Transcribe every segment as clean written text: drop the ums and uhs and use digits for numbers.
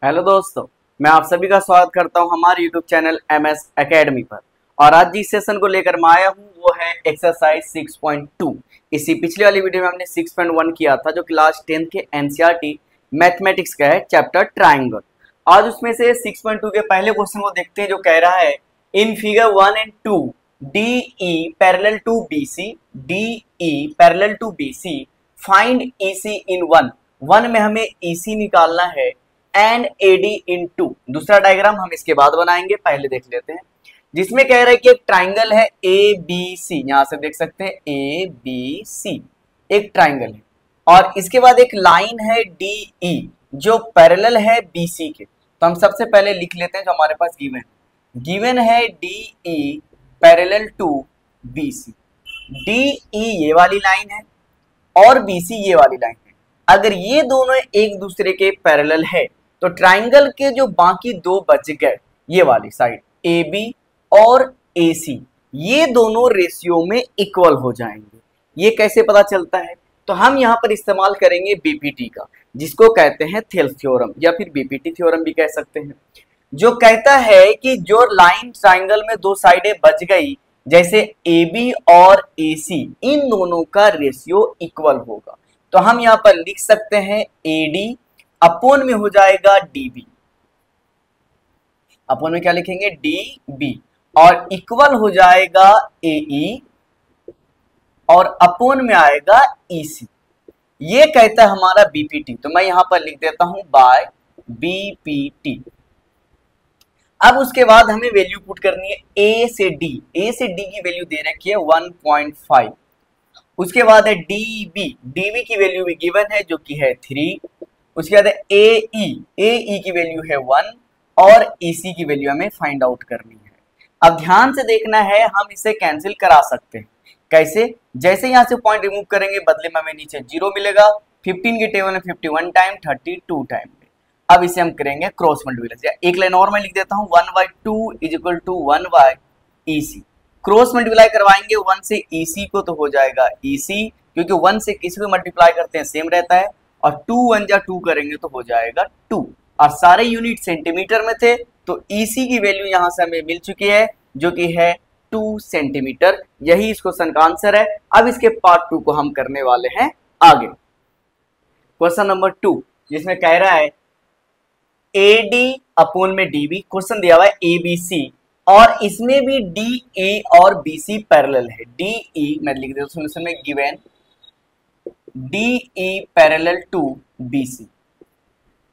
Hello दोस्तों, मैं आप सभी का स्वागत करता हूं हमारे यूट्यूब चैनल एमएस एकेडमी पर। और आज जिस सेशन को लेकर मैं आया हूं वो है एक्सरसाइज 6.2। इसी पिछली वाली वीडियो में हमने 6.1 किया था जो क्लास 10 के एनसीईआरटी मैथमेटिक्स का है, चैप्टर ट्राइंगल। आज उसमें से 6.2 के पहले क्वेश्चन को देखते हैं जो कह रहा है in figure 1 and 2 DE parallel to BC, DE parallel to BC, find EC in 1 में हमें EC निकालना है एंड AD इन 2। दूसरा डायग्राम हम इसके बाद बनाएंगे, पहले देख लेते हैं जिसमें कह रहा है कि एक ट्राइंगल है ABC। यहां से देख सकते हैं ABC एक ट्राइंगल है और इसके बाद एक लाइन है DE जो पैरेलल है BC के। तो हम सबसे पहले लिख लेते हैं जो हमारे पास गिवन है DE parallel to BC। DE ये वाली लाइन है और BC ये वाली लाइन है। अगर ये दोनों एक दूसरे के पैरेलल है तो ट्राइंगल के जो बाकी दो बच गए ये वाली साइड AB और AC ये दोनों रेशियो में इक्वल हो जाएंगे। ये कैसे पता चलता है? तो हम यहाँ पर इस्तेमाल करेंगे BPT का, जिसको कहते हैं थेल्स थ्योरम या फिर BPT थ्योरम भी कह सकते हैं, जो कहता है कि जो लाइन ट्राइंगल में दो साइडें बच गई जैसे AB और AC इन दोनों का रेशियो इक्वल होगा। तो हम यहाँ पर लिख सकते हैं AD अपोन में हो जाएगा DB। अपोन में क्या लिखेंगे? DB। और इक्वल हो जाएगा AE और अपोन में आएगा EC। ये कहता है हमारा BPT। तो मैं यहां पर लिख देता हूं बाय BPT। अब उसके बाद हमें वैल्यू पुट करनी है A से D की वैल्यू दे रखी है 1.5। उसके बाद है DB की वैल्यू भी गिवन है जो कि है 3। उसके बाद है AE की वैल्यू है 1 और EC की वैल्यू हमें फाइंड आउट करनी है। अब ध्यान से देखना है, हम इसे कैंसिल करा सकते हैं। कैसे? जैसे यहां से पॉइंट रिमूव करेंगे बदले में हमें नीचे 0 मिलेगा। 15 के टेबल में 51 टाइम, 32 टाइम में। अब इसे हम करेंगे क्रॉस मल्टीप्लाई। एक लाइन और मैं लिख देता हूं 1/2 is equal to 1/EC। Cross multiply करवाएंगे 1 से EC को तो हो जाएगा EC, क्योंकि 1 से किसी को मल्टीप्लाई करते हैं सेम रहता है, और 2 1 जा 2 करेंगे तो हो जाएगा 2। और सारे यूनिट सेंटीमीटर में थे तो EC की वैल्यू यहां से हमें मिल चुकी है जो कि है 2 सेंटीमीटर। यही इस क्वेश्चन का आंसर है। अब इसके पार्ट 2 को हम करने वाले हैं आगे। क्वेश्चन नंबर 2 जिसमें कह रहा है AD अपोन में DB। क्वेश्चन दिया हुआ है ABC और इसमें भी DA और BC पैरेलल है। DE मैं लिख देता हूं सॉल्यूशन में given DE parallel to BC।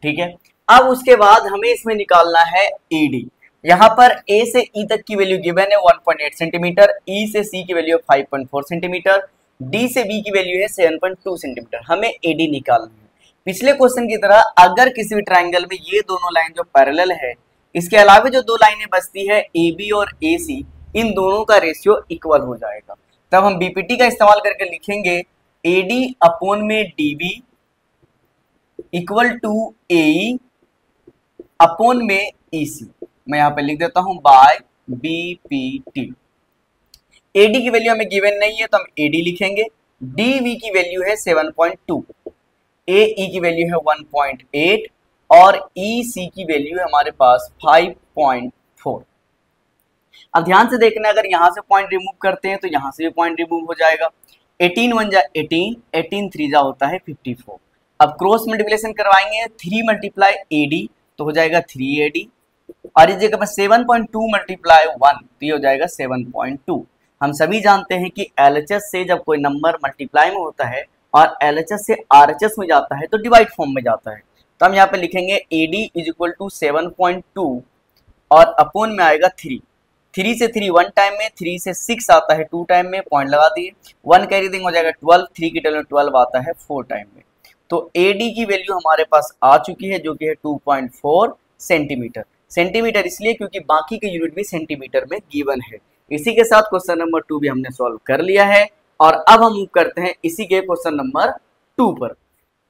ठीक है। अब उसके बाद हमें इसमें निकालना है AD। यहां पर A से E तक की वैल्यू गिवन है 1.8 सेंटीमीटर, E से C की वैल्यू है 5.4 सेंटीमीटर, D से B की वैल्यू है 7.2 सेंटीमीटर। हमें AD निकालना है। पिछले क्वेश्चन की तरह अगर किसी भी ट्राइंगल में ये दोनों लाइन जो पैरेलल है, इसके अलावा जो दो लाइनें बचती है AB और AC, इन दोनों का रेशियो इक्वल हो जाएगा। तब हम BPT का इस्तेमाल करके लिखेंगे AD अपोन में DB equal to AE upon में EC। मैं यहां पे लिख देता हूं बाय BPT। AD की वैल्यू हमें गिवन नहीं है तो हम AD लिखेंगे। DV की वैल्यू है 7.2, AE की वैल्यू है 1.8 और EC की वैल्यू है हमारे पास 5.4। अब ध्यान से देखना, अगर यहां से पॉइंट रिमूव करते हैं तो यहां से भी पॉइंट रिमूव हो जाएगा। 18 1 जा 18, 18 3 जा होता है 54। अब क्रॉस मल्टीप्लिकेशन करवाएंगे 3 मल्टीप्लाई AD तो हो जाएगा 3AD, और इस जगह पर 7.2 मल्टीप्लाई 1 तो ये हो जाएगा 7.2। हम सभी जानते हैं कि LHS से जब कोई नंबर मल्टीप्लाई में होता है और LHS से RHS में जाता है तो डिवाइड फॉर्म में जाता है। तो हम यहाँ पे लिखेंगे AD इज इक्वल टू 7.2 और अपोन में आएगा 3। 3 से 3 1 टाइम में, 3 से 6 आता है 2 टाइम में, पॉइंट लगा दिए। 1 कैरी देंगे हो जाएगा 12, 3 की टेबल में 12 आता है 4 टाइम में। तो AD की वैल्यू हमारे पास आ चुकी है जो कि है 2.4 सेंटीमीटर। सेंटीमीटर इसलिए क्योंकि बाकी के यूनिट भी सेंटीमीटर में गिवन है। इसी के साथ क्वेश्चन नंबर 2 भी हमने सॉल्व कर लिया है और अब हम मूव करते हैं इसी के क्वेश्चन नंबर 2 पर।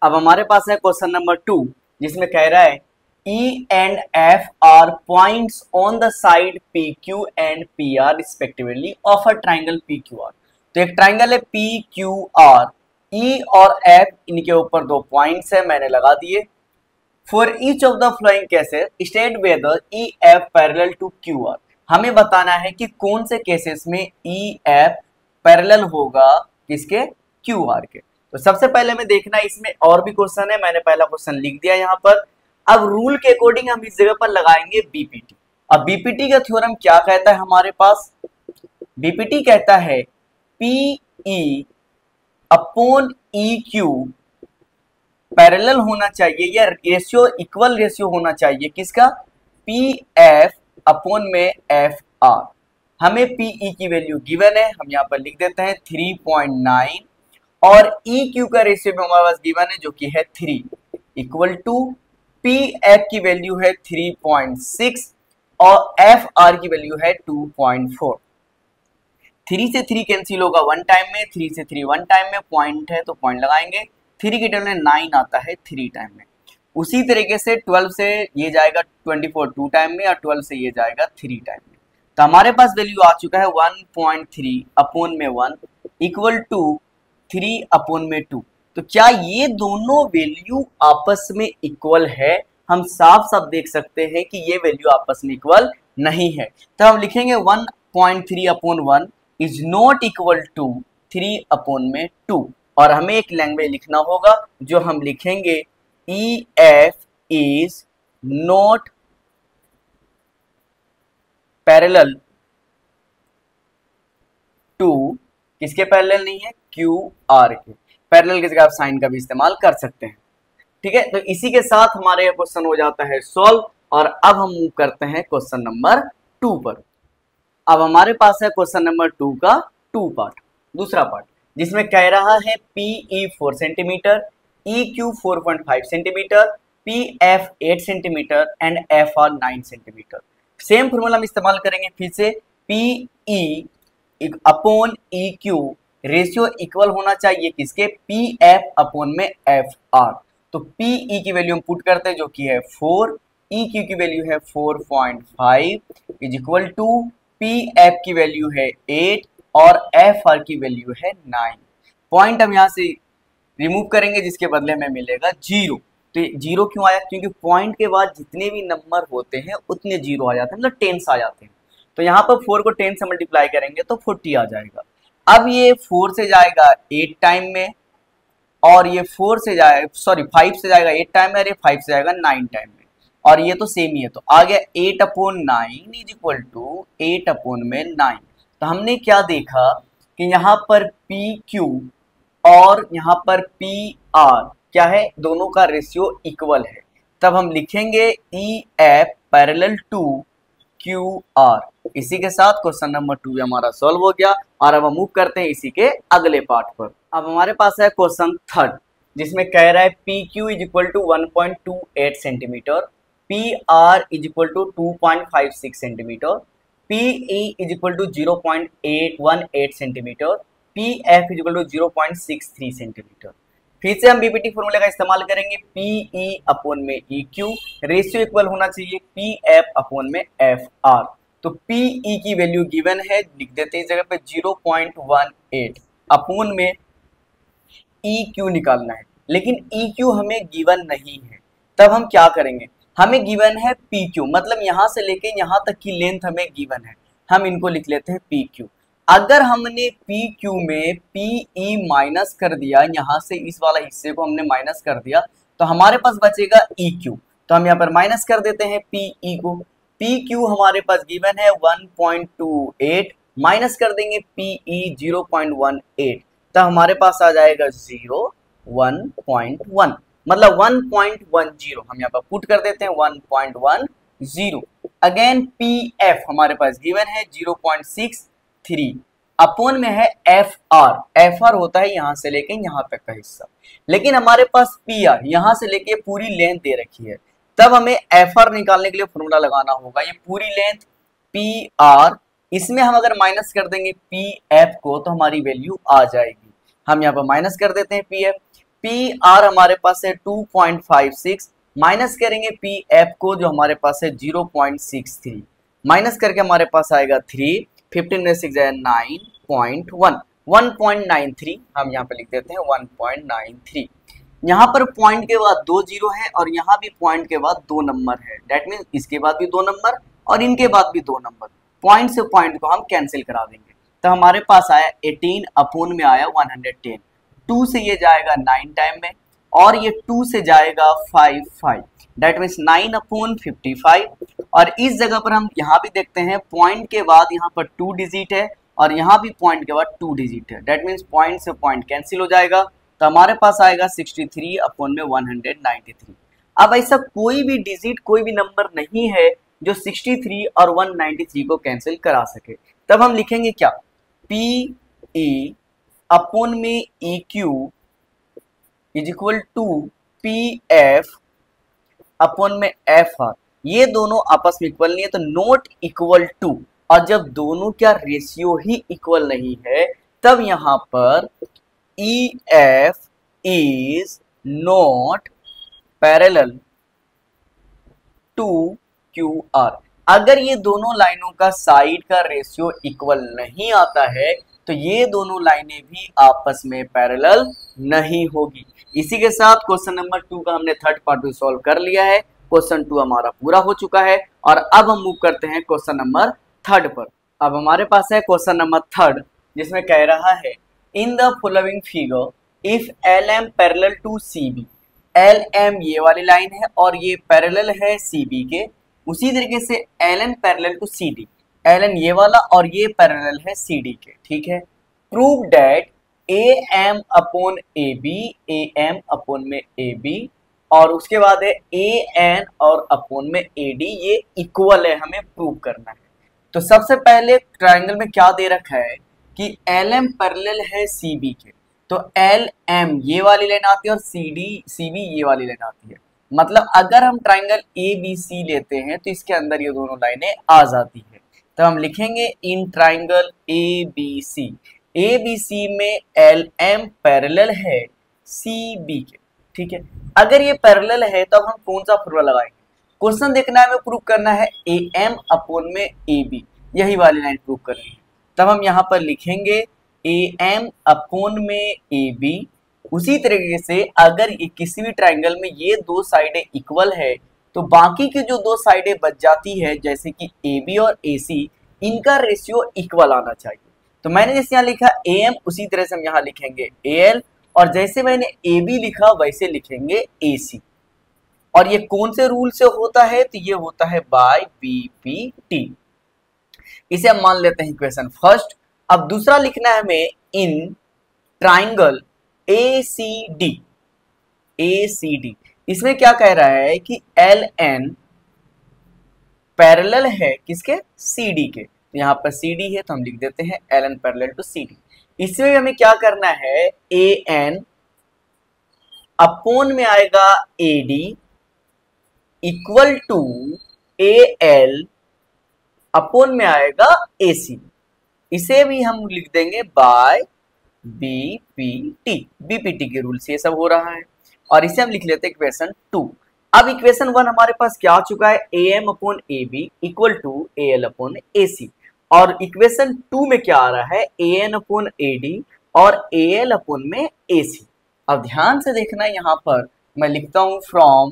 अब हमारे पास है क्वेश्चन नंबर 2 जिसमें कह रहा है E and F are points on the side PQ and PR respectively of a triangle PQR। तो एक ट्राइंगल है PQR, E और F इनके ऊपर दो पॉइंट्स है, मैंने लगा दिए। For each of the following cases state whether E F parallel to Q R. हमें बताना है कि कौन से केसेस में ई एफ पैरेलल होगा किसके, क्यू आर के। तो सबसे पहले में देखना, इसमें और भी क्वेश्चन है, मैंने पहला क्वेश्चन लिख दिया यहाँ पर। अब रूल के अकॉर्डिंग हम इस जगह पर लगाएंगे बीपीटी। अब बीपीटी का थ्योरम क्या कहता है हमारे पास, बीपीटी कहता है PE upon E Q parallel होना चाहिए या रेशियो इक्वल रेशियो होना चाहिए किसका, पी एफ अपॉन में एफ आर। हमें पीई की वैल्यू गिवन है, हम यहाँ पर लिख देते हैं 3.9 और ई क्यू का रेशियो में हमारे पास गिवन है जो कि है 3 इक्वल टू पी एफ की वैल्यू है 3.6 और एफ आर की वैल्यू है 2.4। 3 से 3 कैंसिल होगा वन टाइम में, 3 से 3 वन टाइम में, पॉइंट है तो पॉइंट लगाएंगे, 3 की टर्म में 9 आता है 3 टाइम में। उसी तरीके से 12 से ये जाएगा 24 2 टाइम में और 12 से ये जाएगा 3 टाइम में। तो हमारे पास वैल्यू आ चुका है 1.3 अपॉन में 1 इक्वल टू 3 अपॉन में 2। तो क्या ये दोनों वैल्यू आपस में इक्वल है, हम साफ साफ देख सकते हैं कि ये वैल्यू आपस में इक्वल नहीं है। तो हम लिखेंगे 1.3 upon 1 is not equal to 3 upon में 2 और हमें एक लैंग्वेज लिखना होगा जो हम लिखेंगे E F is not parallel to, किसके पैरेलल नहीं है, क्यू आर के। पैरेलल की जगह आप साइन का भी इस्तेमाल कर सकते हैं, ठीक है। तो इसी के साथ हमारे क्वेश्चन हो जाता है सॉल्व और अब हम मूव करते हैं क्वेश्चन नंबर 2 पर। अब हमारे पास है क्वेश्चन नंबर 2 का 2 पार्ट, दूसरा पार्ट, जिसमें कह रहा है PE 4 centimetre, E Q 4.5 centimetre, P F 8 centimetre and F R 9 centimetre. Same formula हम इस्तेमाल करेंगे फिर से, PE upon E Q ratio equal होना चाहिए किसके, पी एफ अपॉन में एफ आर। तो पीई की वैल्यू हम पुट करते हैं जो कि है 4, ई क्यू की वैल्यू है 4.5 is equal to P F की वैल्यू है 8 और एफ आर की वैल्यू है 9। पॉइंट हम यहाँ से रिमूव करेंगे जिसके बदले में मिलेगा 0। तो जीरो क्यों आया, क्योंकि पॉइंट के बाद जितने भी नंबर होते हैं उतने जीरो आ जाते हैं, मतलब टेंस आ जाते हैं। तो यहाँ पर 4 को 10 से मल्टीप्लाई करेंगे तो 40 आ जाएगा। अब ये 4 से जाएगा 8 टाइम में और ये 5 से जाएगा 8 टाइम में और ये 5 से जाएगा 9 टाइम में और ये तो सेम ही है। तो आ गया 8 upon 9 is equal to 8 upon में 9। तो हमने क्या देखा कि यहाँ पर पी क्यू और यहाँ पर पी आर क्या है, दोनों का रेशियो इक्वल है। तब हम लिखेंगे E F parallel to Q R. इसी के साथ क्वेश्चन नंबर 2 हमारा सॉल्व हो गया और अब हम मूव करते हैं इसी के अगले पार्ट पर। अब हमारे पास है क्वेश्चन 3 जिसमें कह रहा है P Q is equal to 1.28 centimetre, P R is equal to 2.56 centimetre, P E is equal to 0.818 centimetre, P F is equal to 0.63 centimetre. फिर से हम बीपीटी फॉर्मूले का इस्तेमाल करेंगे, पी ई अपॉन में ई क्यू रेशियो इक्वल होना चाहिए पी एफ अपॉन में एफ आर। तो पी ई की वैल्यू गिवन है, लिख देते हैं इस जगह पे 0.18 अपॉन में ई क्यू निकालना है, लेकिन ई क्यू हमें गिवन नहीं है। तब हम क्या करेंगे, हमें गिवन है पी क्यू, मतलब यहाँ से लेके यहाँ तक की लेंथ हमें गिवन है, हम इनको लिख लेते हैं पी क्यू। अगर हमने पी क्यू में पी ई माइनस कर दिया, यहाँ से इस वाला हिस्से को हमने माइनस कर दिया तो हमारे पास बचेगा ई क्यू। तो हम यहाँ पर माइनस कर देते हैं पी ई को। पी क्यू हमारे पास गिवन है 1.28, माइनस कर देंगे पी ई 0.18, तो हमारे पास आ जाएगा 1.1, मतलब 1.10। हम यहाँ पर पुट कर देते हैं 1.10। अगेन पी एफ हमारे पास गिवन है 0.63 अपॉन में है एफ आर। एफ आर होता है यहाँ से लेके यहाँ तक का हिस्सा, लेकिन हमारे पास पी आर यहाँ से लेके पूरी लेंथ दे रखी है। तब हमें एफ आर निकालने के लिए फॉर्मूला लगाना होगा, ये पूरी लेंथ पी आर, इसमें हम अगर माइनस कर देंगे पी एफ को तो हमारी वैल्यू आ जाएगी। हम यहाँ पर माइनस कर देते हैं पी एफ। पी आर हमारे पास है 2.56, माइनस करेंगे पी एफ को जो हमारे पास है 0.63, माइनस करके हमारे पास आएगा 3, 15 में 6 जाए 9.1, 1.93 हम यहाँ पे लिख देते हैं 1.93। यहाँ पर पॉइंट के बाद 2 जीरो है और यहाँ भी पॉइंट के बाद 2 नंबर है, दैट मीन्स इसके बाद भी 2 नंबर और इनके बाद भी 2 नंबर, पॉइंट से पॉइंट को हम कैंसिल करा देंगे। तो हमारे पास आया 18 अपॉन में आया 110, 2 से ये जाएगा 9 टाइम में और ये 2 से जाएगा 5, दैट मीन्स 9 अपॉन 55। और इस जगह पर हम यहाँ भी देखते हैं पॉइंट के बाद यहाँ पर 2 डिजिट है और यहाँ भी पॉइंट के बाद 2 डिजिट है, दैट मीन्स पॉइंट से पॉइंट कैंसिल हो जाएगा। तो हमारे पास आएगा 63 अपॉन में 193। अब ऐसा कोई भी डिजिट कोई भी नंबर नहीं है जो 63 और 193 को कैंसिल करा सके। तब हम लिखेंगे क्या, पी ई अपॉन में E Q is equal to P F upon में एफ आर। ये दोनों आपस में इक्वल नहीं है तो नॉट इक्वल टू, और जब दोनों क्या रेशियो ही इक्वल नहीं है तब यहां पर E F is not parallel to Q R. अगर ये दोनों लाइनों का साइड का रेशियो इक्वल नहीं आता है तो ये दोनों लाइनें भी आपस में पैरेलल नहीं होगी। इसी के साथ क्वेश्चन नंबर 2 का हमने थर्ड पार्ट भी सॉल्व कर लिया है। क्वेश्चन 2 हमारा पूरा हो चुका है और अब हम मूव करते हैं क्वेश्चन नंबर 3 पर। अब हमारे पास है क्वेश्चन नंबर 3 जिसमें कह रहा है in the following figure if L M parallel to C B. L M ये वाली लाइन है और ये पैरेलल है सी बी के, उसी तरीके से L N parallel to C D, L N ये वाला और ये पैरेलल है सी डी के, ठीक है। Prove that A M upon A B, A M upon में ए बी और उसके बाद है ए एन और अपॉन में ए डी, ये इक्वल है, हमें प्रूव करना है। तो सबसे पहले ट्रायंगल में क्या दे रखा है कि एल एम पैरेलल है सी बी के, तो एल एम ये वाली लाइन आती है और सी डी सी बी ये वाली लाइन आती है। मतलब अगर हम ट्रायंगल ए बी सी लेते हैं तो इसके अंदर ये दोनों लाइनें आ जाती है। तो हम लिखेंगे इन ट्रायंगल ए बी सी में एल एम पैरेलल है सी बी के, ठीक है। अगर ये पैरेलल है तो अब हम कौन सा फॉर्मूला लगाएंगे, क्वेश्चन देखना है, हमें प्रूव करना है ए एम अपॉन में ए बी, यही वाली लाइन प्रूव करनी है। तब हम यहाँ पर लिखेंगे ए एम अपॉन में ए बी। उसी तरीके से अगर किसी भी ट्राइंगल में ये दो साइडें इक्वल है तो बाकी की जो दो साइडें बच जाती है जैसे कि ए बी और ए सी, इनका रेशियो इक्वल आना चाहिए। तो मैंने जैसे यहाँ लिखा ए एम, उसी तरह से हम यहाँ लिखेंगे ए एल, और जैसे मैंने ए बी लिखा वैसे लिखेंगे ए सी। और ये कौन से रूल से होता है, तो ये होता है बाय बीपीटी। इसे हम मान लेते हैं इक्वेशन फर्स्ट। अब दूसरा लिखना है हमें इन ट्राइंगल ACD। इसमें क्या कह रहा है कि एल एन पैरेलल है किसके, CD के। तो यहाँ पर CD है तो हम लिख देते हैं L N parallel to CD। इसमें हमें क्या करना है, ए एन अपॉन में आएगा AD equal to AL upon में आएगा AC। इसे भी हम लिख देंगे बाय बीपीटी के रूल से ये सब हो रहा है। और इसे हम लिख लेते हैं इक्वेशन 2। अब इक्वेशन 1 हमारे पास क्या आ चुका है, A M upon A B equal to A L upon A C. और इक्वेशन 2 में क्या आ रहा है, A N upon A D और ए एल अपॉन में ए सी। अब ध्यान से देखना, यहाँ पर मैं लिखता हूं फ्रॉम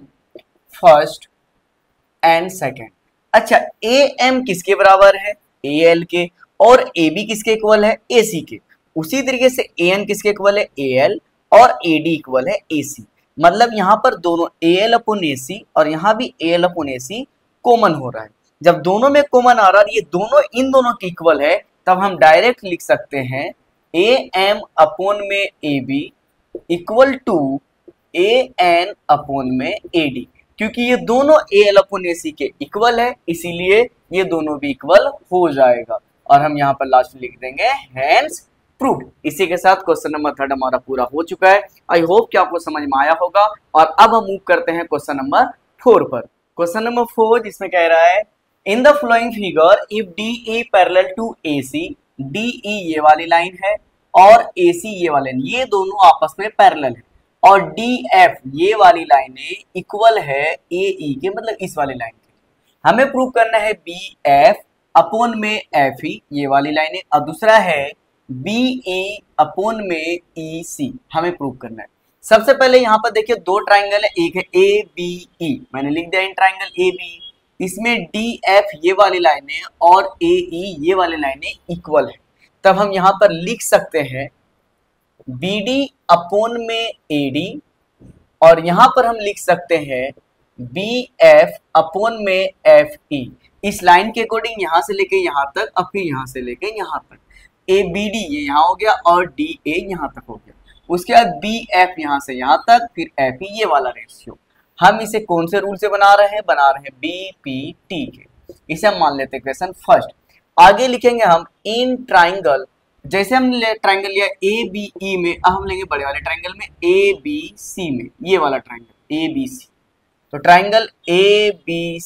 फर्स्ट एंड सेकेंड। अच्छा, ए एम किसके बराबर है, ए एल के, और ए बी किसके इक्वल है, ए सी के। उसी तरीके से ए एन किसके इक्वल है, ए एल, और ए डी इक्वल है ए सी। मतलब यहाँ पर दोनों ए एल अपॉन ए सी और यहाँ भी A L upon A C common हो रहा है। जब दोनों में कॉमन आ रहा है, ये दोनों इन दोनों के इक्वल है, तब हम डायरेक्ट लिख सकते हैं ए एम अपॉन में A B equal to A N upon में ए डी। क्योंकि ये दोनों ए एल अपॉन ए सी के इक्वल है, इसीलिए ये दोनों भी इक्वल हो जाएगा। और हम यहाँ पर लास्ट में लिख देंगे हेंस प्रूव्ड। इसी के साथ क्वेश्चन नंबर 3 हमारा पूरा हो चुका है। आई होप कि आपको समझ में आया होगा। और अब हम मूव करते हैं क्वेश्चन नंबर 4 पर। क्वेश्चन नंबर 4 जिसमें कह रहा है in the following figure if D E parallel to A C, D E ये वाली लाइन है और ए सी ये वाली लाइन, ये दोनों आपस में पैरेलल है, और डी एफ ये वाली लाइनें इक्वल है ए ई के, मतलब इस वाली लाइन के। हमें प्रूव करना है बी एफ अपॉन में एफ ई ये वाली लाइनें, और दूसरा है बी ए अपॉन में ई सी, हमें प्रूव करना है। सबसे पहले यहाँ पर देखिए दो ट्राइंगल है, एक है ए बी ई, मैंने लिख दिया इन ट्राइंगल ए बी, इसमें डी एफ ये वाली लाइनें और ए ई ये वाली लाइनें इक्वल है, तब हम यहाँ पर लिख सकते हैं बी डी अपॉन में ए डी, और यहां पर हम लिख सकते हैं बी एफ अपॉन में एफ ई। इस लाइन के अकॉर्डिंग यहां से लेके यहां तक, अब फिर यहां से लेके यहां तक, ए बी डी ये यहां हो गया और डी ए यहां तक हो गया। उसके बाद बी एफ यहां से यहां तक, फिर एफ ई ये वाला रेशियो। हम इसे कौन से रूल से बना रहे हैं? बना रहे हैं बी पी टी के। इसे हम मान लेते हैं क्वेश्चन फर्स्ट। आगे लिखेंगे हम इन ट्राइंगल, जैसे हमने ट्राइंगल लिया ए बी ई में, अब हम लेंगे बड़े वाले ट्राइंगल में ए बी सी में, ये वाला ट्राइंगल ए बी सी। तो ट्राइंगल ए बी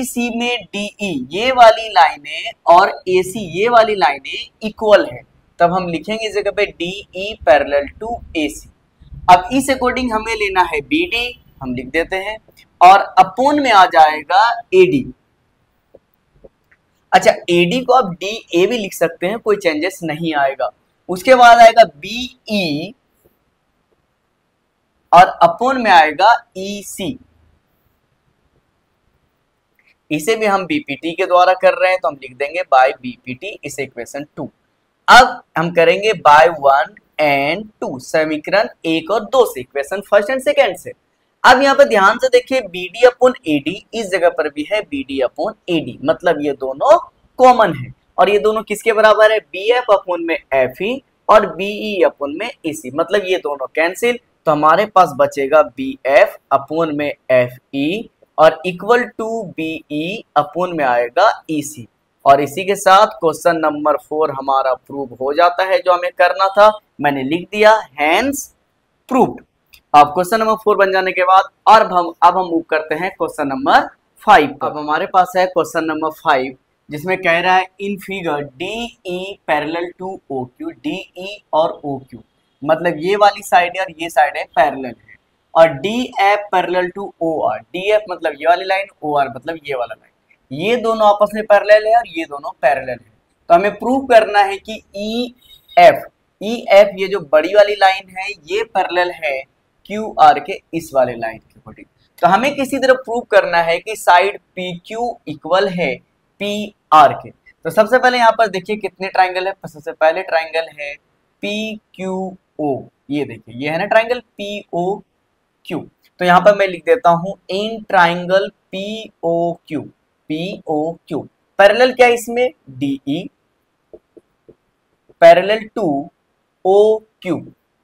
सी में डी ई ये वाली लाइनें और ए सी ये वाली लाइनें इक्वल है, तब हम लिखेंगे इस जगह पे D E parallel to A सी। अब इस अकॉर्डिंग हमें लेना है बी डी, हम लिख देते हैं, और अपॉन में आ जाएगा ए डी। अच्छा, एडी को आप डी ए भी लिख सकते हैं, कोई चेंजेस नहीं आएगा। उसके बाद आएगा बी ई और अपॉन में आएगा ई सी। इसे भी हम बीपीटी के द्वारा कर रहे हैं, तो हम लिख देंगे बाय बीपीटी इस इक्वेशन 2। अब हम करेंगे बाय 1 एंड 2, समीकरण 1 और 2 से, इक्वेशन फर्स्ट एंड सेकेंड से। अब यहाँ पर ध्यान से देखिए B D upon A D, इस जगह पर भी है B D upon A D, मतलब ये दोनों कॉमन है, और ये दोनों किसके बराबर है? बी एफ अपॉन में एफ ई और बी ई अपॉन में ई सी, मतलब ये दोनों कैंसिल, तो हमारे पास बचेगा बी एफ अपॉन में एफ ई और equal to B E upon में आएगा ई सी। और इसी के साथ क्वेश्चन नंबर 4 हमारा प्रूव हो जाता है, जो हमें करना था मैंने लिख दिया, हैंस प्रूव्ड। अब क्वेश्चन नंबर 4 बन जाने के बाद और अब हम मूव करते हैं क्वेश्चन नंबर 5। अब हमारे पास है क्वेश्चन नंबर 5, जिसमें कह रहा है in figure D E parallel to O Q, D E और ओ क्यू मतलब ये वाली साइड है और ये साइड है पैरेलल है, और D F parallel to O R, D F मतलब ये वाली लाइन, ओ आर मतलब ये वाला लाइन, ये दोनों आपस में पैरेलल है और ये दोनों पैरेलल है। तो हमें प्रूव करना है कि ई एफ ये जो बड़ी वाली लाइन है ये पैरेलल है क्यू आर के इस वाले लाइन के अकॉर्डिंग। तो हमें किसी तरह प्रूव करना है कि साइड पी क्यू इक्वल है पी आर के। तो सबसे पहले यहाँ पर देखिए कितने ट्राइंगल है। सबसे पहले ट्राइंगल है पी क्यू ओ, ये देखिए ये है ना ट्राइंगल पी ओ क्यू। तो यहाँ पर मैं लिख देता हूं in triangle P O Q parallel क्या है इसमें? D E parallel to O Q,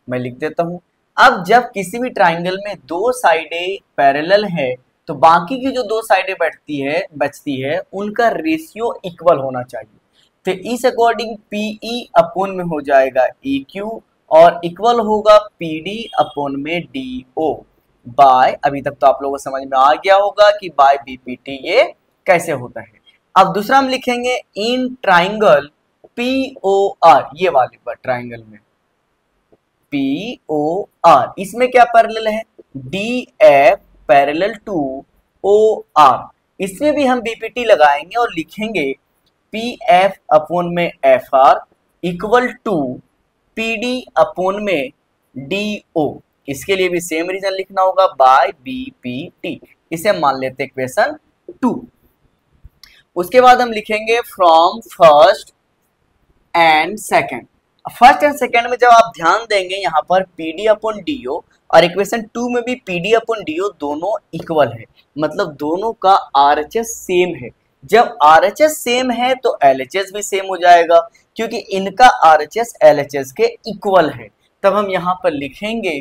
मैं लिख देता हूं। अब जब किसी भी ट्राइंगल में दो साइडें पैरेलल है तो बाकी की जो दो साइडें बचती है उनका रेशियो इक्वल होना चाहिए। तो इस अकॉर्डिंग पीई अपॉन में हो जाएगा ई क्यू और इक्वल होगा पी डी अपॉन में डी ओ बाय, अभी तक तो आप लोगों को समझ में आ गया होगा कि बाय बीपीटी ये कैसे होता है। अब दूसरा हम लिखेंगे in triangle P O R, ये वाले ट्राइंगल में पी ओ आर, इसमें क्या पैरेलल है? D F parallel to O R. इसमें भी हम बीपीटी लगाएंगे और लिखेंगे पी एफ अपॉन में F R equal to P D upon में डी ओ। इसके लिए भी सेम रीजन लिखना होगा बाय बीपीटी। इसे मान लेते हैं इक्वेशन 2। उसके बाद हम लिखेंगे from first and second. First and second में जब आप ध्यान देंगे यहाँ पर P D upon D O और इक्वेशन 2 में भी P D upon D O दोनों इक्वल है, मतलब दोनों का आरएचएस सेम है। जब आरएचएस सेम है तो एलएचएस भी सेम हो जाएगा, क्योंकि इनका आरएचएस एलएचएस के इक्वल है। तब हम यहाँ पर लिखेंगे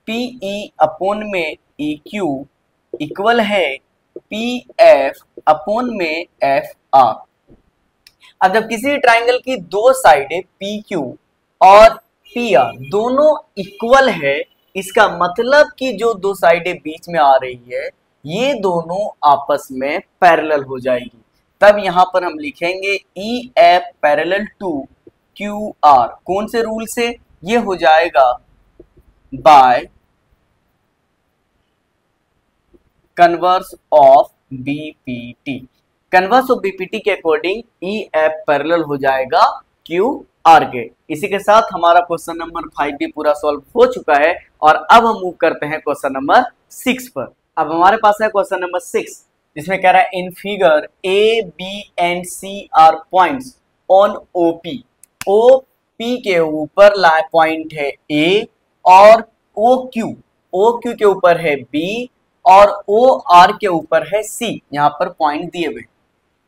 पीई अपॉन में ई क्यू इक्वल है पी एफ अपॉन में एफ आर। अब जब किसी ट्राइंगल की दो साइडें पी क्यू और पी आर दोनों इक्वल है, इसका मतलब कि जो दो साइडें बीच में आ रही है ये दोनों आपस में पैरेलल हो जाएगी। तब यहां पर हम लिखेंगे E F parallel to Q R, कौन से रूल से? ये हो जाएगा by converse of BPT. Converse of BPT के अकॉर्डिंग ई एफ पैरेलल हो जाएगा क्यू आर के। इसी के साथ हमारा क्वेश्चन नंबर 5 भी पूरा सॉल्व हो चुका है और अब हम मूव करते हैं क्वेश्चन नंबर 6 पर। अब हमारे पास है क्वेश्चन नंबर 6 जिसमें कह रहा है in figure A B and C are points on OP. OP के ऊपर पॉइंट है ए और ओ क्यू के ऊपर है बी और ओ आर के ऊपर है सी। यहां पर पॉइंट दिए हुए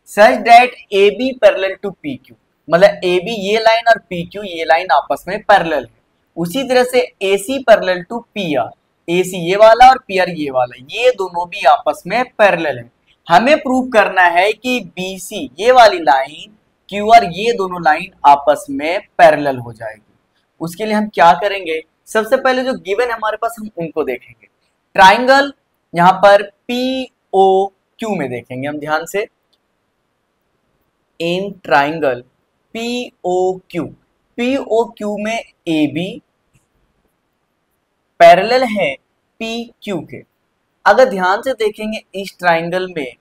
such that A B parallel to P Q, मतलब ए बी ये लाइन और पी क्यू ये लाइन आपस में पैरेलल है। उसी तरह से A C parallel to P R, A C ये वाला और पी आर ये वाला, ये दोनों भी आपस में पैरेलल है। हमें प्रूव करना है कि बी सी ये वाली लाइन क्यू आर ये दोनों लाइन आपस में पैरेलल हो जाएगी। उसके लिए हम क्या करेंगे, सबसे पहले जो गिवन हमारे पास हम उनको देखेंगे। ट्राइंगल यहां पर पी ओ क्यू में देखेंगे हम ध्यान से। In triangle P O Q में ए बी पैरेलल है पी क्यू के। अगर ध्यान से देखेंगे इस ट्राइंगल में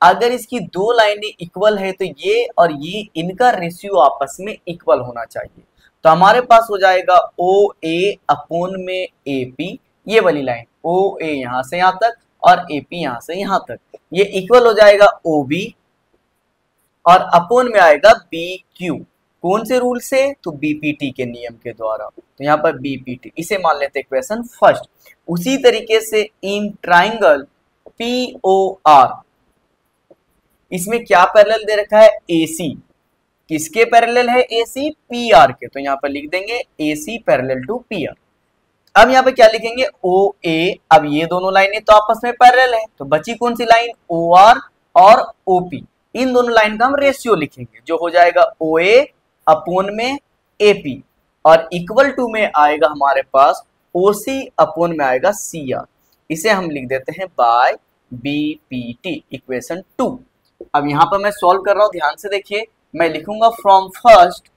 अगर इसकी दो लाइनें इक्वल है तो ये और ये इनका रेशियो आपस में इक्वल होना चाहिए। तो हमारे पास हो जाएगा ओ ए अपोन में ए पी, ये वाली लाइन ओ ए यहां से यहां तक और ए पी यहां से यहां तक, ये इक्वल हो जाएगा ओ बी और अपोन में आएगा बी क्यू। कौन से रूल से, तो बीपीटी के नियम के द्वारा। तो यहाँ पर बीपीटी, इसे मान लेते हैं इक्वेशन फर्स्ट। उसी तरीके से in triangle P O R, इसमें क्या पैरेलल दे रखा है, एसी। किसके पैरेलल है एसी, पी आर के। तो यहाँ पर लिख देंगे AC parallel to P R. अब यहाँ पे क्या लिखेंगे, ओ ए। अब ये दोनों लाइनें तो आपस में पैरेलल है, तो बची कौन सी लाइन, ओ आर और ओ पी। इन दोनों लाइन का हम रेशियो लिखेंगे जो हो जाएगा ओ ए अपोन में ए पी और इक्वल टू में आएगा हमारे पास ओ सी अपोन में आएगा सी आर। इसे हम लिख देते हैं by B P T, equation 2। अब यहां पर मैं सॉल्व कर रहा हूं, ध्यान से देखिए। मैं लिखूंगा from first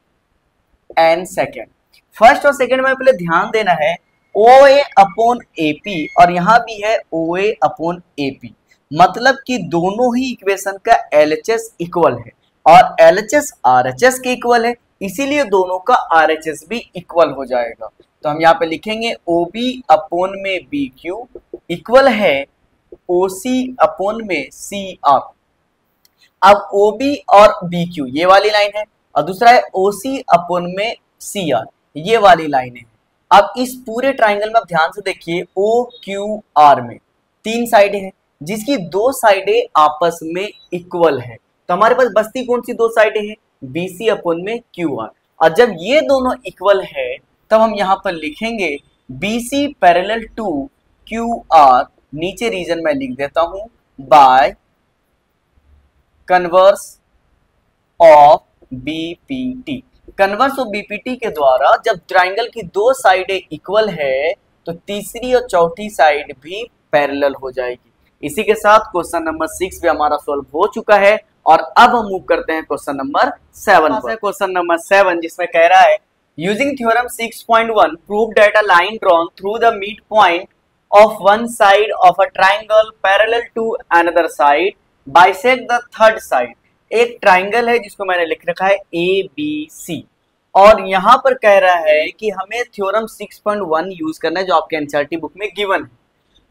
and second. First और सेकेंड में पहले ध्यान देना है ओ ए अपॉन ए पी और यहां भी है ओ ए अपॉन ए पी, मतलब कि दोनों ही इक्वेशन का एलएचएस इक्वल है और एलएचएस आरएचएस के इक्वल है, इसीलिए दोनों का आरएचएस भी इक्वल हो जाएगा। तो हम यहाँ पे लिखेंगे ओ बी अपोन में बी क्यू इक्वल है ओ सी अपोन में सी आर। अब ओ बी और बी क्यू ये वाली लाइन है और दूसरा है ओ सी अपोन में सी आर, ये वाली लाइन है। अब इस पूरे ट्राइंगल में आप ध्यान से देखिए ओ क्यू आर में 3 साइडें हैं जिसकी 2 साइडें आपस में इक्वल है। तो हमारे पास बचती कौन सी 2 साइडें हैं, बी सी अपोन में क्यू आर। और जब ये दोनों इक्वल है तब हम यहाँ पर लिखेंगे B C parallel to Q R, नीचे रीजन में लिख देता हूं by converse of BPT. Converse of BPT के द्वारा जब ट्राइंगल की 2 साइडें इक्वल है तो तीसरी और चौथी साइड भी पैरेलल हो जाएगी। इसी के साथ क्वेश्चन नंबर 6 भी हमारा सॉल्व हो चुका है और अब हम मूव करते हैं क्वेश्चन नंबर 7 पर। क्वेश्चन नंबर 7 जिसमें कह रहा है using theorem 6.1 prove that a line drawn through the mid point of one side of a triangle parallel to another side bisect the third side. एक ट्राइंगल है जिसको मैंने लिख रखा है ए बी सी और यहां पर कह रहा है कि हमें थ्योरम 6.1 यूज करना है जो आपके एनसीईआरटी बुक में गिवन है।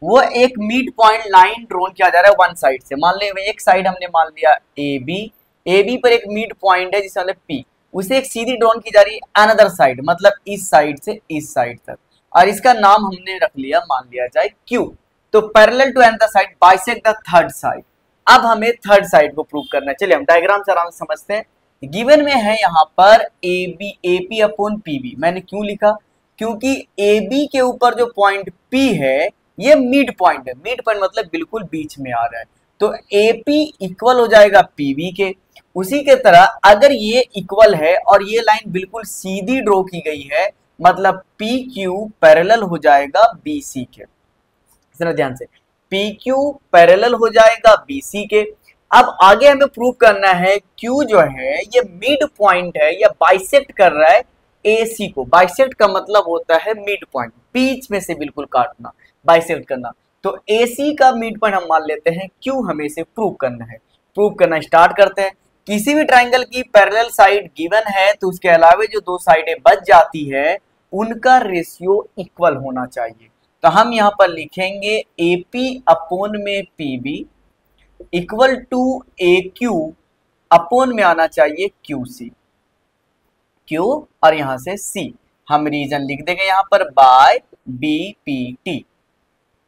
वो एक मिड पॉइंट लाइन ड्रॉन किया जा रहा है वन साइड से। मान ले एक साइड हमने मान लिया ए बी पर एक मिड पॉइंट है जिसे मतलब पी, उसे एक सीधी ड्रॉन की जा रही है अनदर साइड, मतलब इस साइड से इस साइड तक, और इसका नाम हमने रख लिया, मान लिया जाए क्यू। तो parallel to another side bisect the third side. अब हमें थर्ड साइड को प्रूव करना है। चलिए हम डायग्राम से आराम से समझते हैं। गिवन में है यहाँ पर A P upon P B. मैंने क्यों लिखा, क्योंकि ए बी के ऊपर जो पॉइंट पी है ये मिड पॉइंट है। मिड पॉइंट मतलब बिल्कुल बीच में आ रहा है, तो ए पी इक्वल हो जाएगा पी बी के। उसी के तरह अगर ये इक्वल है और ये लाइन बिल्कुल सीधी ड्रॉ की गई है मतलब पी क्यू पैरेलल हो जाएगा बी सी के। जरा ध्यान से, पी क्यू पैरेलल हो जाएगा बी सी के। अब आगे हमें प्रूव करना है क्यू जो है ये मिड पॉइंट है या बाइसेक्ट कर रहा है ए सी को। बाइसेक्ट का मतलब होता है मिड पॉइंट, बीच में से बिल्कुल काटना, बाइसेक्ट करना। तो ए सी का मिड पॉइंट हम मान लेते हैं क्यू, हमें इसे प्रूव करना है। प्रूव करना स्टार्ट करते हैं। किसी भी ट्राइंगल की पैरेलल साइड गिवन है तो उसके अलावा जो दो साइडें बच जाती है उनका रेशियो इक्वल होना चाहिए। तो हम यहां पर लिखेंगे एपी अपोन में PB equal to A Q upon में आना चाहिए क्यू सी, क्यू और यहां से सी हम रीजन लिख देंगे यहां पर बाय बीपीटी।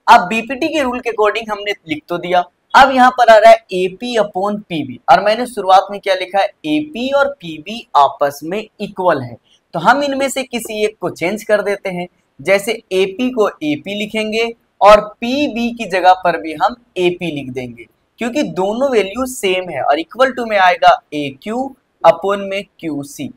अब बीपीटी के रूल के अकॉर्डिंग हमने लिख तो दिया। अब यहां पर आ रहा है एपी अपॉन पीबी और मैंने शुरुआत में क्या लिखा है, एपी और पीबी आपस में इक्वल है। तो हम इनमें से किसी एक को चेंज कर देते हैं, जैसे एपी को एपी लिखेंगे और पीबी की जगह पर भी हम एपी लिख देंगे, क्योंकि दोनों वैल्यू सेम है और इक्वल टू में आएगा ए क्यू अपॉन में क्यू सी।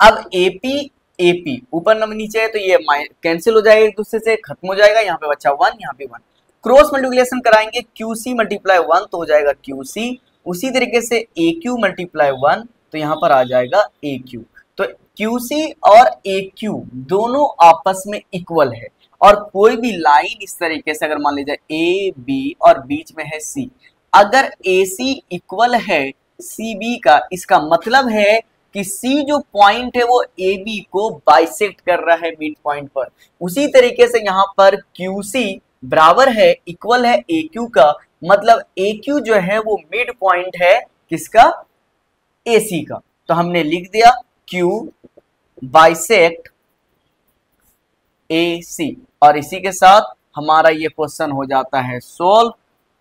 अब एपी एपी ऊपर नंबर नीचे है तो ये कैंसिल हो जाएगा, एक दूसरे से खत्म हो जाएगा, यहाँ पे बचा 1, यहाँ पे 1, क्रॉस मल्टीप्लिकेशन कराएंगे QC मल्टीप्लाई 1 तो हो जाएगा QC, उसी तरीके से AQ मल्टीप्लाई 1 तो यहाँ पर आ जाएगा AQ। तो QC और AQ दोनों आपस में इक्वल है और कोई भी लाइन इस तरीके से अगर मान लीजिए AB और बीच में है C, अगर AC इक्वल है CB का, इसका मतलब है कि C जो पॉइंट है वो AB को बाइसेक्ट कर रहा है मिड पॉइंट पर। उसी तरीके से यहाँ पर QC बराबर है इक्वल है AQ का, मतलब AQ जो है वो मिड पॉइंट है किसका, AC का। तो हमने लिख दिया Q बाइसेक्ट AC और इसी के साथ हमारा ये क्वेश्चन हो जाता है सोल्व।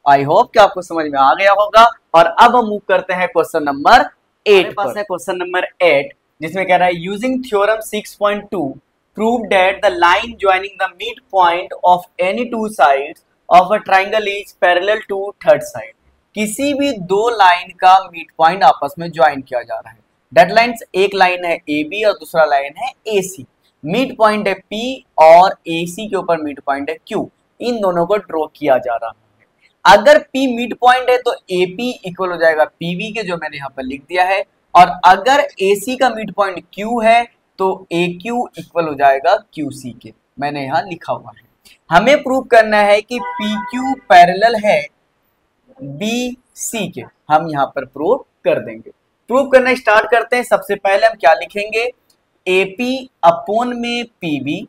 आई होप कि आपको समझ में आ गया होगा। और अब हम मूव करते हैं क्वेश्चन नंबर 8 पास है क्वेश्चन नंबर 8, जिसमें कह रहा है using theorem 6.2 prove that the line joining the mid point of any two sides of a triangle is parallel to third side. किसी भी दो लाइन का मिड पॉइंट आपस में ज्वाइन किया जा रहा है। डेड लाइन्स, एक लाइन है AB और दूसरा लाइन है AC, मिड पॉइंट है P और AC के ऊपर मिड पॉइंट है Q, इन दोनों को ड्रॉ किया जा रहा है। अगर P मिड पॉइंट है तो AP इक्वल हो जाएगा PB के, जो मैंने यहाँ पर लिख दिया है, और अगर AC का मिड पॉइंट Q है तो AQ इक्वल हो जाएगा QC के, मैंने यहाँ लिखा हुआ है। हमें प्रूव करना है कि PQ पैरेलल है BC के, हम यहाँ पर प्रूव कर देंगे। प्रूव करना स्टार्ट करते हैं। सबसे पहले हम क्या लिखेंगे, AP अपॉन में PB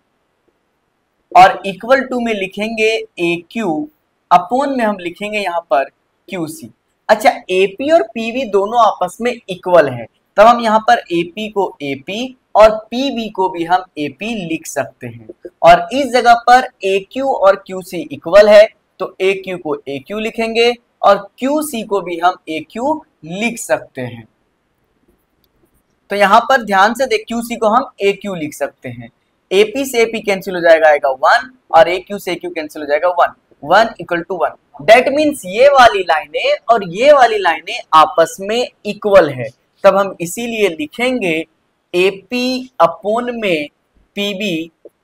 और इक्वल टू में लिखेंगे AQ, अपॉन में हम लिखेंगे यहाँ पर QC। अच्छा, AP और PB दोनों आपस में इक्वल है, तब हम यहाँ पर AP को AP और PB को भी हम AP लिख सकते हैं। और इस जगह पर AQ और QC इक्वल है तो AQ को AQ लिखेंगे और QC को भी हम AQ लिख सकते हैं। तो यहाँ पर ध्यान से देख, QC को हम AQ लिख सकते हैं। AP से AP कैंसिल हो जाएगा, आएगा 1, और AQ से AQ कैंसिल हो जाएगा 1, 1 इक्वल टू 1। दैट मीन्स ये वाली लाइनें और ये वाली लाइनें आपस में इक्वल है, तब हम इसीलिए लिखेंगे AP अपॉन में PB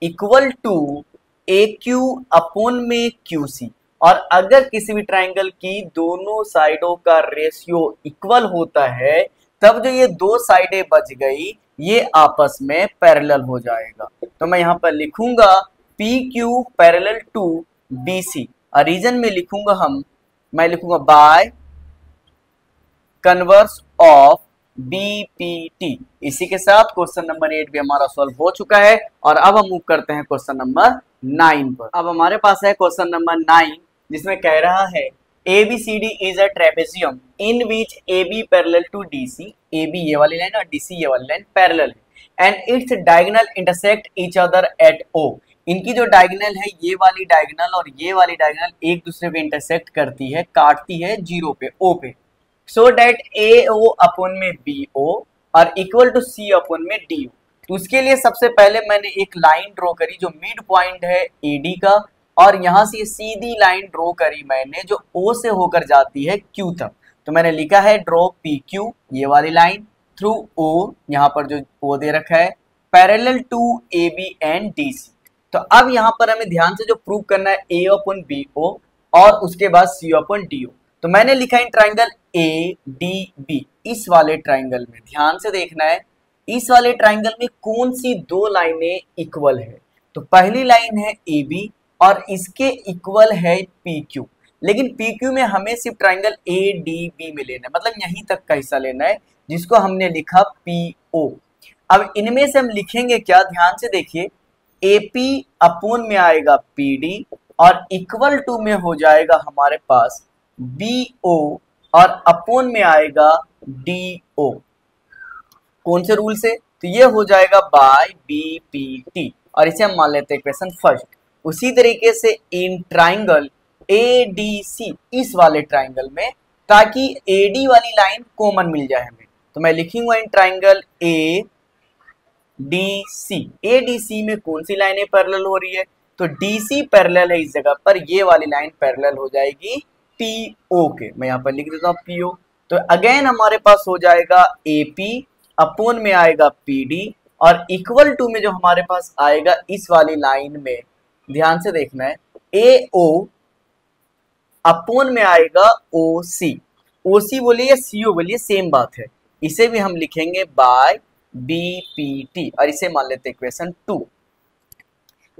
equal to AQ upon में QC। और अगर किसी भी ट्राइंगल की दोनों साइडों का रेशियो इक्वल होता है तब जो ये दो साइडें बच गई ये आपस में पैरेलल हो जाएगा। तो मैं यहाँ पर लिखूंगा PQ पैरेलल टू BC और रीजन में लिखूंगा मैं लिखूंगा बाय कन्वर्स ऑफ BPT। इसी के साथ क्वेश्चन नंबर 8 भी हमारा सॉल्व हो चुका है और अब हम मूव करते हैं क्वेश्चन नंबर 9 पर। अब हमारे पास है क्वेश्चन नंबर 9, जिसमें कह रहा है ABCD is a trapezium in which AB parallel to DC, AB ये वाली लाइन और DC ये वाली लाइन पैरेलल है, and its diagonal intersect each other at O। इनकी जो डायगोनल है ये वाली डायगोनल और ये वाली डायगोनल एक दूसरे पे इंटरसेक्ट करती है, काटती है 0 पे, O पे। सो डेट AO अपॉन में BO और इक्वल टू C अपॉन में DO। तो उसके लिए सबसे पहले मैंने एक लाइन ड्रॉ करी जो मिड पॉइंट है AD का, और यहां से सीधी लाइन ड्रॉ करी मैंने जो O से होकर जाती है Q तक। तो मैंने लिखा है ड्रॉ PQ ये वाली लाइन थ्रू O, यहाँ पर जो O दे रखा है, parallel to AB and DC। तो अब यहाँ पर हमें ध्यान से जो प्रूव करना है A अपॉन BO और उसके बाद C अपॉन DO। तो मैंने लिखा है ट्राइंगल ADB, इस वाले ट्राइंगल में ध्यान से देखना है, इस वाले ट्राइंगल में कौन सी दो लाइनें इक्वल है। तो पहली लाइन है AB और इसके इक्वल है PQ। लेकिन PQ में हमें सिर्फ ट्राइंगल ADB में लेना है, मतलब यहीं तक का हिस्सा लेना है जिसको हमने लिखा PO। अब इनमें से हम लिखेंगे क्या, ध्यान से देखिए, AP अपोन में आएगा PD और इक्वल टू में हो जाएगा हमारे पास BO और अपोन में आएगा DO। कौन से रूल से, तो ये हो जाएगा बाय BPT और इसे हम मान लेते हैं इक्वेशन फर्स्ट। उसी तरीके से इन ट्राइंगल ADC, इस वाले ट्राइंगल में, ताकि AD वाली लाइन कॉमन मिल जाए हमें, तो मैं लिखूंगा इन ट्राइंगल ADC। ADC में कौन सी लाइनें पैरेलल हो रही है, तो DC पैरेलल है इस जगह पर, ये वाली लाइन पैरेलल हो जाएगी PO के, मैं यहाँ पर लिख देता हूँ PO। तो अगेन हमारे पास हो जाएगा AP अपोन में आएगा PD और इक्वल टू में जो हमारे पास आएगा इस वाली लाइन में, ध्यान से देखना है, AO अपोन में आएगा OC। OC बोलिए या CO बोलिए सेम बात है, इसे भी हम लिखेंगे बाय BPT और इसे मान लेते हैं इक्वेशन 2।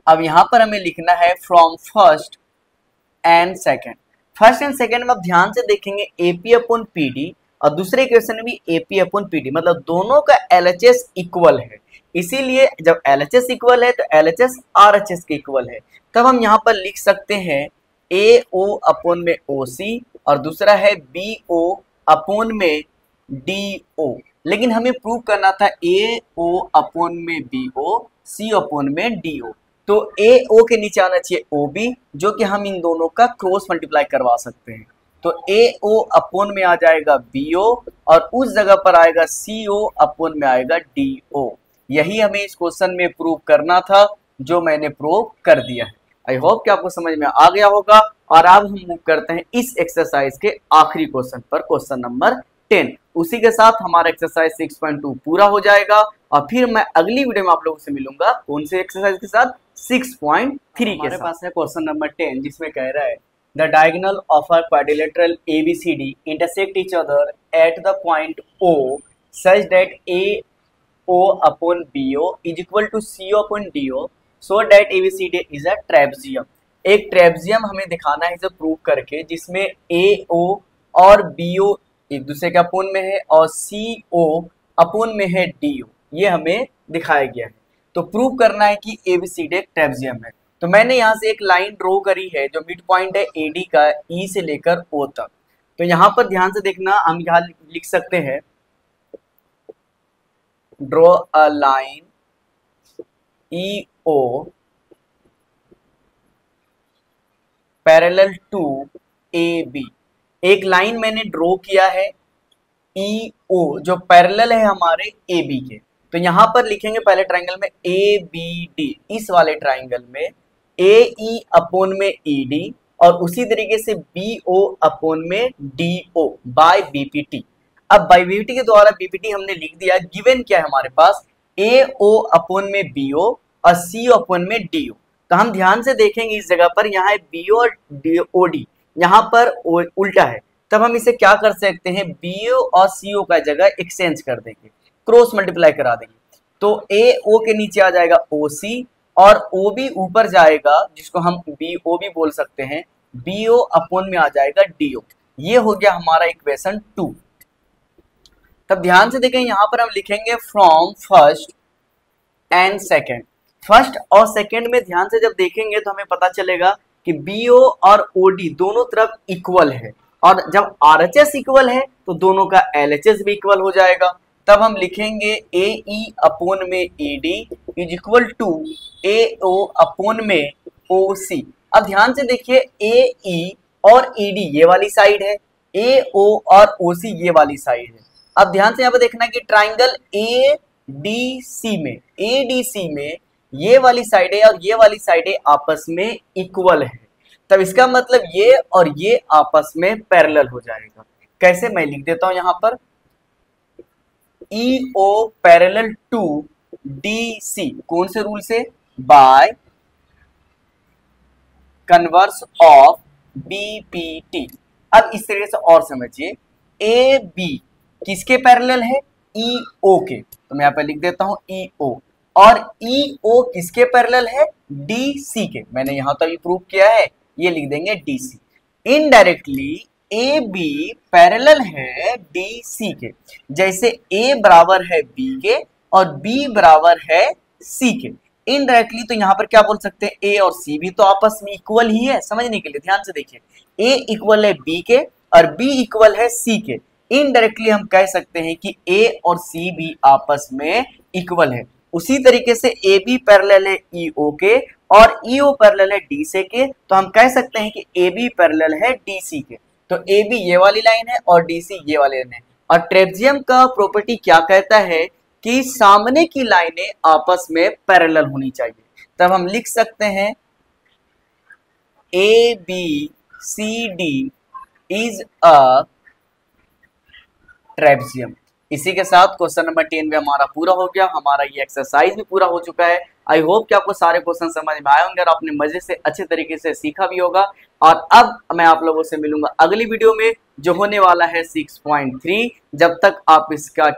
अब यहां पर हमें लिखना है from first and second. First and second में अब ध्यान से देखेंगे AP अपॉन PD और दूसरे इक्वेशन में भी AP अपॉन PD, मतलब दोनों का LHS इक्वल है, इसीलिए जब LHS इक्वल है तो LHS RHS के इक्वल है। तब हम यहाँ पर लिख सकते हैं AO अपॉन में OC और दूसरा है BO अपॉन में DO। लेकिन हमें प्रूव करना था AO अपॉन में BO, C अपॉन में DO, तो AO के नीचे आना चाहिए OB, जो कि हम इन दोनों का क्रॉस मल्टीप्लाई करवा सकते हैं। तो AO अपोन में आ जाएगा BO और उस जगह पर आएगा CO अपोन में आएगा DO। यही हमें इस क्वेश्चन में प्रूव करना था, जो मैंने प्रूव कर दिया है। आई होप कि आपको समझ में आ गया होगा। और अब हम मूव करते हैं इस एक्सरसाइज के आखिरी क्वेश्चन पर, क्वेश्चन नंबर 10। उसी के साथ हमारा एक्सरसाइज 6.2 पूरा हो जाएगा और फिर मैं अगली वीडियो में आप लोगों से मिलूंगा कौन से एक्सरसाइज के साथ, 6.3 के साथ। हमारे पास है क्वेश्चन नंबर 10 जिसमें कह रहा है the diagonal of a quadrilateral ABCD intersect each other at the point O such that AO upon BO is equal to CO upon DO so that ABCD is a trapezium। एक ट्रेपजियम हमें दिखाना है इसे prove करके, जिसमें AO और BO एक दूसरे के अपोन में है और CO अपोन में है DO, ये हमें दिखाया गया है। तो प्रूव करना है कि ABCD एक ट्रेपजियम है। तो मैंने यहाँ से एक लाइन ड्रॉ करी है जो मिड पॉइंट है AD का, E से लेकर O तक। तो यहाँ पर ध्यान से देखना, हम यहाँ लिख सकते हैं draw a line EO parallel to AB। एक लाइन मैंने ड्रॉ किया है EO जो पैरेलल है हमारे AB के। तो यहाँ पर लिखेंगे पहले ट्राइंगल में ABD, इस वाले ट्राइंगल में AE अपोन में ED और उसी तरीके से BO अपोन में DO बाय BPT। अब बाय BPT के द्वारा BPT हमने लिख दिया। गिवन क्या है हमारे पास, AO अपोन में BO और CO अपोन में DO। तो हम ध्यान से देखेंगे इस जगह पर, यहाँ है BO और OD, यहाँ पर उल्टा है। तब हम इसे क्या कर सकते हैं, BO और CO का जगह एक्सचेंज कर देंगे, क्रॉस मल्टीप्लाई करा देंगे। तो AO के नीचे आ जाएगा OC और OB ऊपर जाएगा, जिसको हम BOB बोल सकते हैं, BO अपोन में आ जाएगा DO। ये हो गया हमारा इक्वेशन 2। तब ध्यान से देखें, यहाँ पर हम लिखेंगे from first and second. First और सेकेंड में ध्यान से जब देखेंगे तो हमें पता चलेगा कि BO और OD दोनों तरफ इक्वल है, और जब RHS इक्वल है तो दोनों का LHS भी इक्वल हो जाएगा। तब हम लिखेंगे AE अपोन में AD is equal to AO upon में OC। अब ध्यान से देखिए, AE और ED ये वाली साइड है, AO और OC ये वाली साइड है। अब ध्यान से यहाँ पे देखना है कि ट्राइंगल ADC में ये वाली साइड है और ये वाली साइड है आपस में इक्वल है। तब इसका मतलब ये और ये आपस में पैरेलल हो जाएगा। कैसे, मैं लिख देता हूं यहां पर EO पैरेलल टू DC, कौन से रूल से, बाय कन्वर्स ऑफ BPT। अब इस तरीके से और समझिए, AB किसके पैरेलल है, EO के। तो मैं यहां पर लिख देता हूं EO, और EO किसके पैरेलल है, DC के। मैंने यहां तक प्रूव किया है, ये लिख देंगे DC। Indirectly A B parallel है डी सी के, जैसे ए बराबर है बी के और बी बराबर है सी के। इनडायरेक्टली तो यहां पर क्या बोल सकते हैं, ए और सी भी तो आपस में इक्वल ही है। समझने के लिए ध्यान से देखिए, ए इक्वल है बी के और बी इक्वल है सी के। इनडायरेक्टली हम कह सकते हैं कि ए और सी भी आपस में इक्वल है। उसी तरीके से ए बी पैरेलल है ई ओ के और ई ओ पैरेलल है डी सी के, तो हम कह सकते हैं कि ए बी पैरेलल है डी सी के। तो ए बी ये वाली लाइन है और डी सी ये वाली लाइन है। और ट्रेपेजियम का प्रॉपर्टी क्या कहता है कि सामने की लाइनें आपस में पैरेलल होनी चाहिए। तब हम लिख सकते हैं A B C D is a trapezium. इसी के साथ क्वेश्चन नंबर 10 भी हमारा पूरा हो गया, हमारा ये एक्सरसाइज भी पूरा हो चुका है। आई होप कि आपको सारे क्वेश्चन समझ में आए होंगे और आपने मजे से अच्छे तरीके से सीखा भी होगा। और अब मैं आप लोगों से मिलूंगा अगली वीडियो में जो होने वाला है 6.3। जब तक आप इसका